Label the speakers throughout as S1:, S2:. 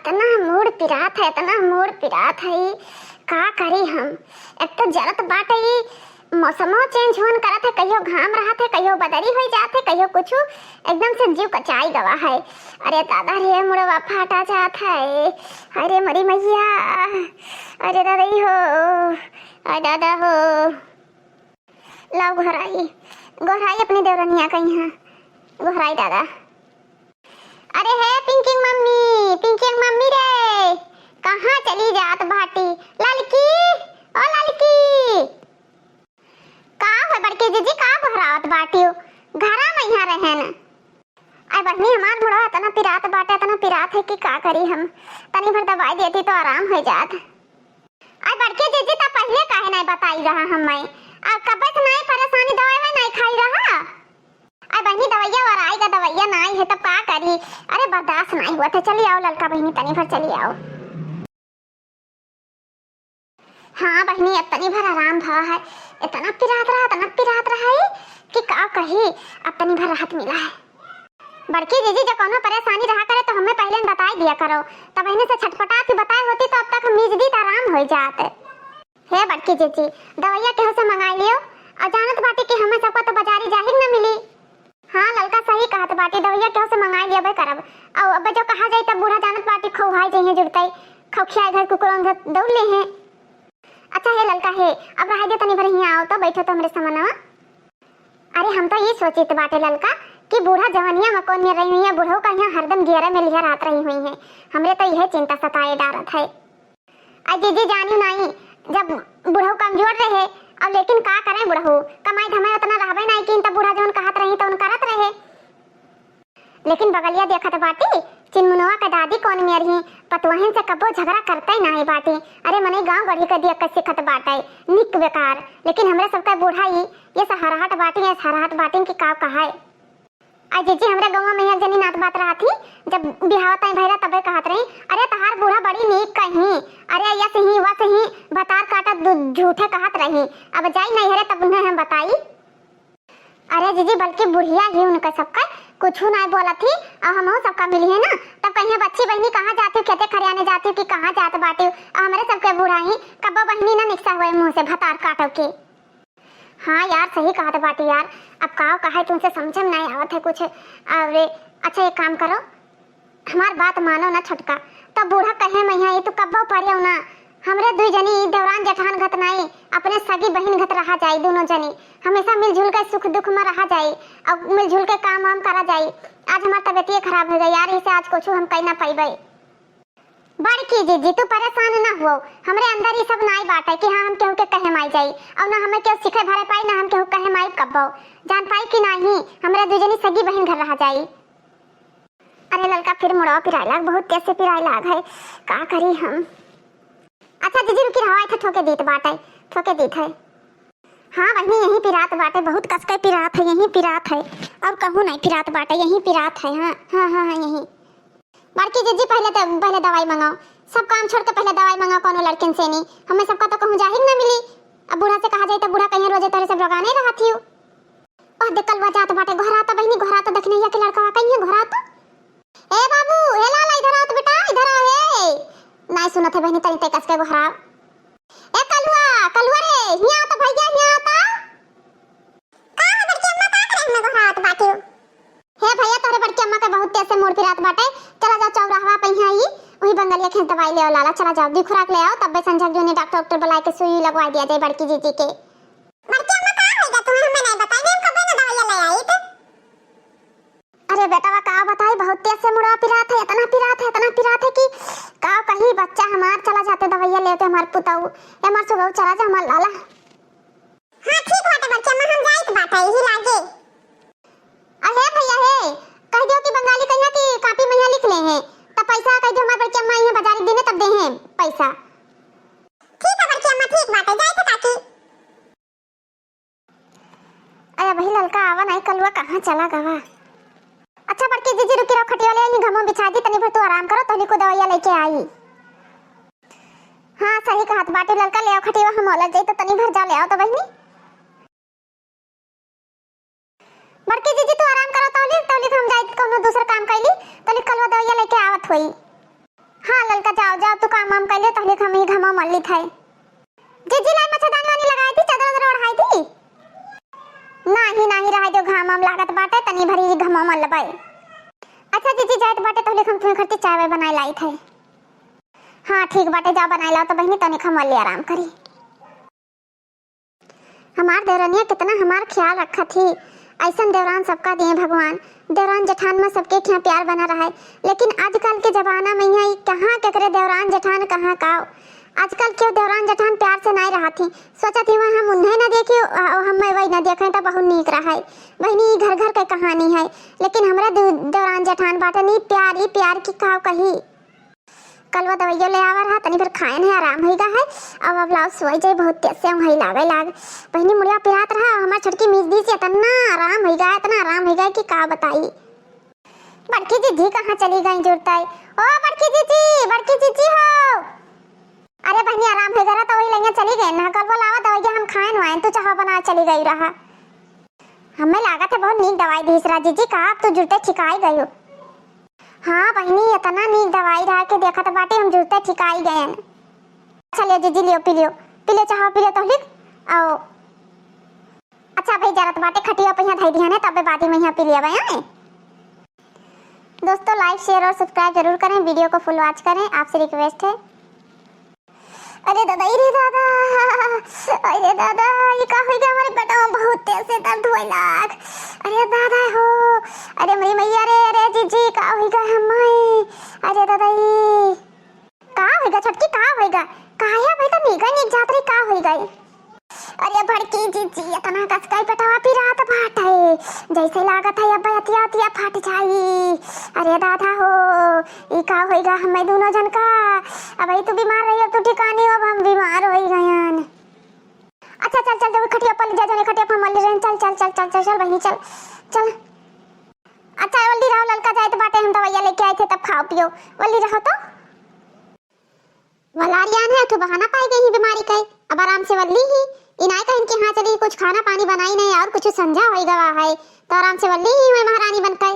S1: इतना मूड पिरात है, इतना मूड पिरात है। का करी हम? एक तो जरत बाटे मौसमो चेंज होन करत है, कहियो घाम रहत है, कहियो बदरी हो जात है, कहियो कुछ एकदम से जीव कचाई गवा है। अरे दादा रे मुड़वा फाटा जात है। अरे मरी मैया, अरे दादाई हो, अरे दादा हो। लाओ घोराई घोराई अपनी देवरनिया कहीं है, घोराई दादा। अरे है पिंकी मम्मी रे, कहाँ चली जात बाटी? ललकी, ओ ललकी, का है बड़के जीजी, का घोरावत बाटी? घरा में यहाँ रहे न। आई बहनी हमार मुड़वा तना पिरात बाटे, तना पिरात है कि का करी हम? तनी भर दवाई देती तो आराम हो जात। आई बड़के जीजी तो पहले काहे नहीं बताई रहा हमें? अब कब से नहीं परेशानी, दवाई में नहीं खाई रहा। आई बहनी दवाइया और आएगा, दवाइया नहीं है तब का करी? अरे बर्दाश्त नहीं हुआ था। चली आओ ललका बहनी, तनी भर चली आओ। हाँ बहनी अब तनी भर आराम भा है। इतना पिरात रहा है कि का कही, अब तनी भर राहत मिला है। बड़की जीजी जब कोनो परेशानी रहा करे तो हमें पहले बता दिया करो, तब बहनी से छटपटा के बताए होती तो अब तक हम दी तो आराम हो जाते। हे बड़की जीजी दवाइया केहू से मंगा लियो, और जानत बाटी कि हमें सबको तो बाजारी जाहिर न मिली। हाँ ललका सही कहत बाटी, दवाइया केहू से मंगा लिया करब। और अब जो कहा जाए तब बूढ़ा जानत बाटी खौहाई जाइए जुड़तई, खौखिया घर कुकुरों घर दौड़ ले हैं। अच्छा है ललका है, अब रह दे तनी भर यहाँ आओ तो बैठो तो हमरे सामने। अरे हम तो ये सोचित बाटे ललका कि बूढ़ा जवानिया में कौन रही हुई है, बूढ़ों का यहाँ हरदम घेरा में लिहर आत रही हुई है। हमरे तो यह चिंता सताए डारत है। आई जीजी जानी नहीं, जब बूढ़ों कमजोर रहे, अब लेकिन का करें बुढ़ऊ, कमाई धमाई उतना रहबे नहीं कि तब बूढ़ा जवन कहत रही तो उन करत रहे। लेकिन बगलिया देखत बाटी चिनमुनवा का दादी कौन मेरी पतवहन से कबो झगड़ा करते ही नहीं बाटी। अरे मने गांव गढ़ी का दिया कैसे खत बाटे निक बेकार। लेकिन हमरे सबका बूढ़ा ही ये सहराहट बाटी है, सहराहट बाटी की का कहा है। आई जीजी हमरे गांव में एक जनी नात बात रहा थी, जब बिहाव तय भैरा तबे कहत रही, अरे तहार बूढ़ा बड़ी नीक कहीं, अरे या सही वा सही बतार काटा झूठे कहत रही। अब जाई नहीं हरे तब उन्हें हम बताई। अरे जीजी बल्कि बुढ़िया ही उनका सबका कुछ नहीं बोला थी, और हम सबका मिली है ना, तब कहीं बच्ची बहनी कहाँ जाती खेते खरियाने जाती कि कहाँ जात बाटी। हमारे सबके बूढ़ा ही कब्बा बहनी ना निकसा हुए मुंह से भतार काटो के। हाँ यार सही कहत बाटी यार, अब का कहे तुमसे समझ में नहीं आवत है कुछ। अरे अच्छा एक काम करो, हमार बात मानो ना छोटका, तब बूढ़ा कहे मैं ये तो कब्बा परियो ना, हमरे दुई जनी दौरान जेठान घत नहीं अपने सगी बहन घत रहा जाए, दोनों जनी हमेशा मिलजुल के सुख दुख में रहा जाए और मिलजुल के काम वाम करा जाए। आज हमार तबियत खराब हो गई यार, इसे आज कुछ हम कह ना पाइबे। बड़की जीजी तू परेशान ना हो, हमरे अंदर ये सब नहीं बात है कि हाँ हम केहू के कहे माई जाई, और ना हमें केहू सिखे भरे पाई, ना हम केहू कहे माई कब्बो जान पाई कि नहीं हमरे दुई जनी सगी बहन घर रहा जाए। अरे ललका फिर मुड़वा पिरायला, बहुत तेज से पिरायला है, का करी हम? अच्छा जीजी रुकी रहो, था ठोके दीत बाटे, ठोके दीत है। हाँ बहनी यही पिरात बाटे, बहुत कस के पिरात है, यही पिरात है, और कहूँ नहीं पिरात बाटे, यही पिरात है। हाँ हाँ हाँ हाँ यही। बड़की जीजी पहले दवाई मंगाओ, सब काम छोड़ के पहले दवाई मंगाओ, कोनो लड़किन से नहीं, हमें सबका तो कहूँ जाहिर ना मिली। अब बूढ़ा से कहा जाए तो बूढ़ा कहीं रोजे तेरे सब रोगाने रहा थी। ओह देखल बजात बाटे, घोरा तो बहनी घोरा तो देखने या के लड़का कहीं घोरा तो। ए बाबू हे लाला इधर आओ तो बेटा, इधर आओ हे। नहीं सुनत है बहनी तनी कस के घोरा। ए कलुआ रे हिया तो भैया हिया तो का है बड़की अम्मा का करे में घोरा तो बाटी। हे भैया तोरे बड़की अम्मा के बहुत तेज से मोड़ पिरात बाटे, चला जाओ चौराहा पे यहाँ ही वही बंगलिया खेत दवाई ले आओ लाला, चला जाओ दी खुराक ले आओ, तब संझक जो ने डॉक्टर बुला के सुई लगवा दिया जाए बड़की जीजी के। बड़की अम्मा का होगा तुम्हें हमें नहीं बताई, हम कब ना दवाई ले आई तो। अरे बेटा वा का बताई, बहुत तेज से मुड़ा पिरात है, इतना पिरात है कि का कहीं बच्चा हमार चला जाते दवाइया लेते हमार पुताऊ हमार सुगौ चला जा हमार लाला। हां ठीक बाटे बच्चा अम्मा हम जाइत बात है यही लागे। अरे भैया हे कह दो कि बंगाली कन्या की कॉपी में लिख ले हैं, तब पैसा कह दो हमार बच्चा अम्मा ये बाजारी देने तब दे हैं पैसा। ठीक है बच्चा अम्मा ठीक बात है, जाए तो काकी। अरे भाई ललका आवा नहीं कलुआ कहां चला गवा। अच्छा बड़की जीजी रुकी रहो, खटिया ले नी घमो बिछा दी, तनी भर तू आराम करो, तनी को दवाइया लेके आई। हाँ सही कहत बाटे ललका, ले आओ खटिया हम ओलट जाई तो तनी भर जा ले आओ तो बहनी। बड़की जीजी तू आराम करो, तौली हम जाई कोनो दूसरा काम कैली, तनी कलवा दवाइया लेके आवत होई। हाँ ललका जाओ जाओ तू काम वाम कर ले तहले हम ही घमा मल्ली थे जीजी लाई मच्छरदानी वानी लगाई थी चादर वादर ओढ़ाई थी नहीं रहा जो घाम वाम लागत बाटे तनी भरी घमा मल लबाई। अच्छा जीजी जात बाटे तहले हम तुम्हें खर्चे चाय वाय बनाई लाई थे। हाँ ठीक बाटे जा बनाई लाओ तो बहनी तनी खा मल ले आराम करी। हमार देवरानिया कितना हमार ख्याल रखा थी। ऐसा देवरान सबका दिए भगवान। देवरान जेठान में सबके यहाँ प्यार बना रहा है, लेकिन आजकल के जमाना में यहाँ कहाँ ककरे देवरान जेठान कहाँ का। आजकल क्यों देवरान जेठान प्यार से नहीं रहा थी। सोचा थी वह हम उन्हें न देखे हम वही न देखें तो बहुत नीक रहा है। बहनी घर घर की कहानी है, लेकिन हमारा देवरान जेठान बाटे नहीं प्यार की काव कही। कल वो दवाइयों ले आवा रहा तनी फिर खाए नहीं आराम होगा है। अब लाओ सोई जाए बहुत तेज से वही लाग बहनी मुड़िया पिरात रहा हमार छटकी मिस दी से इतना आराम होगा कि का बताई। बड़की जीजी कहाँ चली गई जुड़ता है। ओ बड़की जीजी हो। अरे बहनी आराम हो गया तो वही लेंगे चली गई ना। कल बोलावा दवाइयाँ हम खाए नवाए तू चाह बना चली गई रहा। हमें लागत है बहुत नीक दवाई दी इसरा जीजी कहा तू जुड़ते ठिकाई गई हो। हाँ बहनी इतना नीक दवाई रहा के देखा तो बाटे हम जुड़ते ठिकाई गए। चलिए जीजी लियो पी लियो चाहो पी लियो तो लिख आओ। अच्छा भाई जरा बाटे खटिया पे यहाँ धई दिया ने तबे बादी में यहाँ पी लिया भाई। दोस्तों लाइक शेयर और सब्सक्राइब जरूर करें, वीडियो को फुल वॉच करें, आपसे रिक्वेस्ट है। अरे दादा ये का हो गया हमारे पेट में बहुत तेज से दर्द होए लाग। अरे दादा हो अरे मेरी मैया अरे जीजी का हो गया हमारे। अरे दादा ये का होएगा छटकी का होएगा काया भाई तो नीक जातरी का हो गई। अरे भड़की जीजी इतना कसकाई पेटवा पी रहा था फाट है जैसे लागत है अब अतिया फट जाई। अरे दादा हो ई का होएगा हमें दोनों जन का। अब तू बीमार रही अब तू ठिकानी अब हम बीमार हो गए। अच्छा चल तो खटिया पर जा जाने खटिया पर मल रहे चल बहनी चल। अच्छा वल्दी रहो ललका जाए तो बाटे हम दवाइयां लेके आए थे तब खाओ पियो वल्दी रहो तो वलारियान है तो बहाना पाई गई बीमारी का। अब आराम से वल्ली ही इनाय का इनके हाथ चली कुछ खाना पानी बनाई नहीं और कुछ समझा होई गवा है तो आराम से वल्ली ही महारानी बनकर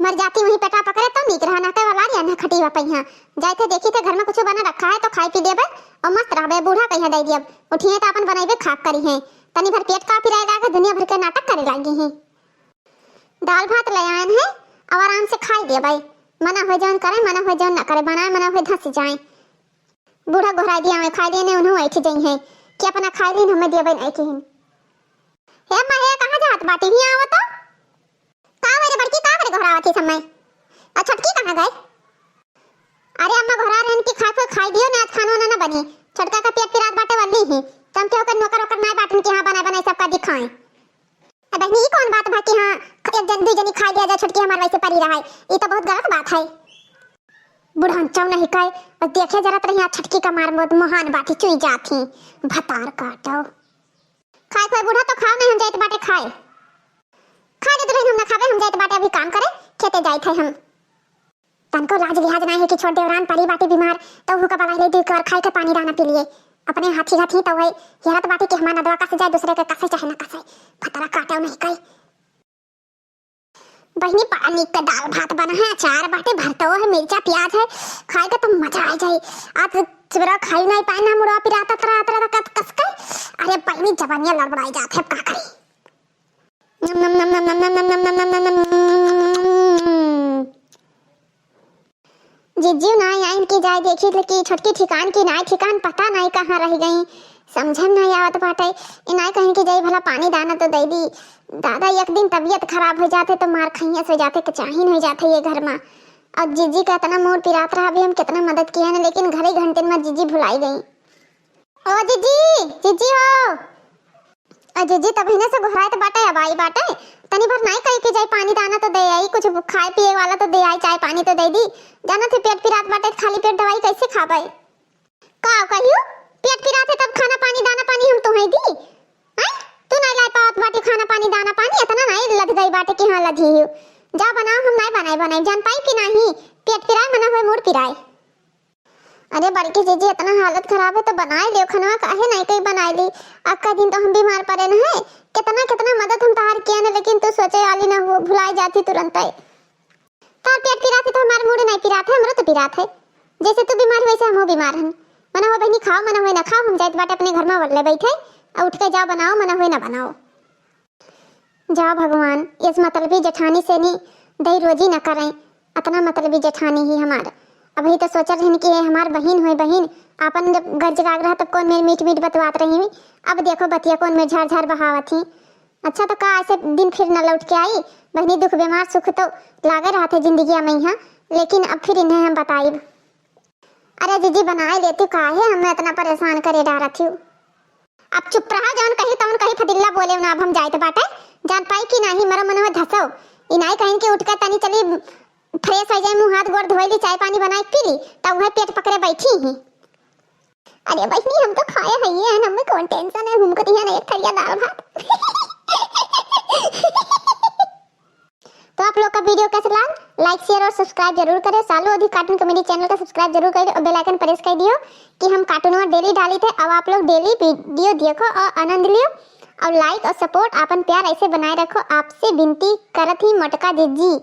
S1: मर जाती वही पेटा पकड़े तो नीक रहना के वलारियान है खटीवा पहिया जाए थे देखी थे घर में कुछ बना रखा है तो खाई पी देबे और मस्त रहबे बूढ़ा कहिया दे दियब उठिए तो अपन बनाइबे खाक करी है तनी भर पेट का फिराएगा के दुनिया भर के नाटक करे लागी है। दाल भात ले आए हैं अब आराम से खाई दे भाई मना हो जान करे मना हो जान ना करे बनाए मना हो धस जाए। बूढ़ा गोहरा दिया मैं खाई देने उन्हों ऐठी जई है कि अपना खाई दिन हमें देबे नहीं की हे अम्मा हे कहां जात बाटी ही आवत का मेरे बड़की का करे गोहरावती समय आ छटकी कहां गए। अरे अम्मा गोहरा रहन की खाई दियो ना आज खाना ना बनी छटका का पेट पिरात बाटे वाली ही तम के होकर नौकर होकर ना बाटन की हां बना सबका दिखाएं। अब ये कौन बात बाकी हां एक जन दू जनी खाई दिया जा छटकी हमार वैसे परी रहा है ये तो बहुत गलत बात है। बुढ़ान चाव नहीं कहे और देखे जरा तरह छटकी का मार मोद महान बाटी चुई जाती भतार काटो खाए खाए बूढ़ा तो खाओ नहीं हम जाते बाटे खाए तो हम ना खावे हम जाते बाटे अभी काम करे खेते जाए थे हम तनको लाज लिहाज नहीं है कि छोड़ देवरान परी बाटी बीमार तो हुका बलाई ले देकर खाए के पानी दाना पी लिए अपने हाथी तो वही यरत बाटी के हमारा दवा का से जाए दूसरे के कसे चाहे ना कसे भतारा काटो नहीं कहे। बहनी पानी का दाल भात बना है अचार बाटे भरता हुआ है मिर्चा प्याज है खाएगा तो मजा आ जाए। आज सवेरा खाई नहीं पाए ना मुड़ा पिराता तरह कस के अरे बहनी जवानियां लड़बड़ाई जाते हैं का करे। जीजू ना आइन की जाए देखी लेकिन छोटकी ठिकान की नाई ठिकान पता नहीं कहाँ रह गई समझन नहीं आवत बाटे इनाय कहीं की जाई भला पानी दाना तो दे दी। दादा एक दिन तबीयत खराब हो जाते तो मार खइया से जाते कचाहीन हो जाते ये घर में। अब जीजी का इतना मोर पिरात रहा भी हम कितना मदद किया ना लेकिन घरे घंटे में जीजी भुलाई गई। ओ जीजी हो जीजी तभी ने से घुराए तो बाटे अब आई बाटे तनी भर नहीं कही के जाई पानी दाना तो दे आई कुछ खाए पिए वाला तो दे आई चाय पानी तो दे दी जाना थे पेट पिरात बाटे खाली पेट दवाई कैसे खा पाए का कहियो पेट पिरात है तब खाना पानी दाना पानी हम तुम्हें दी हैं तू नहीं लाई पावत बाटे खाना पानी दाना पानी इतना नहीं लग गई बाटे कि हां लगी हो जा बनाओ हम नहीं बनाए जान पाई कि नहीं पेट पिराए मना होए मूड पिराए। अरे बड़की जीजी इतना हालत खराब है तो बनाए लियो खाना काहे नहीं कहीं बनाए ली अब का दिन तो हम बीमार पड़े न है कितना मदद हम तार किया ना लेकिन तू सोचे वाली ना भुलाई जाती तुरंत है तार पेट पिरात है तो हमारे मूड नहीं पिरात है हमरा तो पिरात है जैसे तू बीमार वैसे हम बीमार हन। मना हो बहनी खाओ, मना हो ना खाओ, हम जात बाटे अपने घर में वल्ले बैठे और उठ के जाओ बनाओ, मना हो ना बनाओ। जाओ भगवान, इस मतलबी जेठानी से नहीं दही रोजी न करें, इतना मतलबी जेठानी ही हमार। अभी तो सोच रहे कि हमार बहन हो, बहन अपन जब घर जगाग रहा तब कौन मेरे मीठ मीठ बतवात रही हुई, अब देखो बतिया कौन में झाड़ झाड़ बहावत ही। अच्छा तो का ऐसे दिन फिर न लौट के आई बहनी, दुख बीमार सुख तो लागे रहा थे जिंदगी में यहाँ, लेकिन अब फिर इन्हें हम बताई। अरे जीजी बनाए लेती का है, हमें इतना परेशान करे डारा थी। अब चुप रहा, जान कही तवन कही फदिल्ला बोले ना, अब हम जाए तो बाटे जान पाई कि नहीं मरो मन में धसो इनाई कहीं के उठ के तनी चली फ्रेश हो जाए, मुंह हाथ गोड़ धोई ली, चाय पानी बनाए पी ली, तब वह पेट पकड़े बैठी ही। अरे बहनी हम तो खाए है, हमें कौन टेंशन है, हमको तो यहाँ एक थरिया दाल भात। तो आप लोग का वीडियो कैसा लगा, लाइक शेयर और सब्सक्राइब जरूर करें। सालों अधिक कार्टून कॉमेडी चैनल का सब्सक्राइब जरूर करें और बेल आइकन प्रेस कर दियो कि हम कार्टून में डेली डाली थे। अब आप लोग डेली वीडियो देखो और आनंद लियो और लाइक और सपोर्ट अपन प्यार ऐसे बनाए रखो। आपसे विनती करत ही मटका जीजी।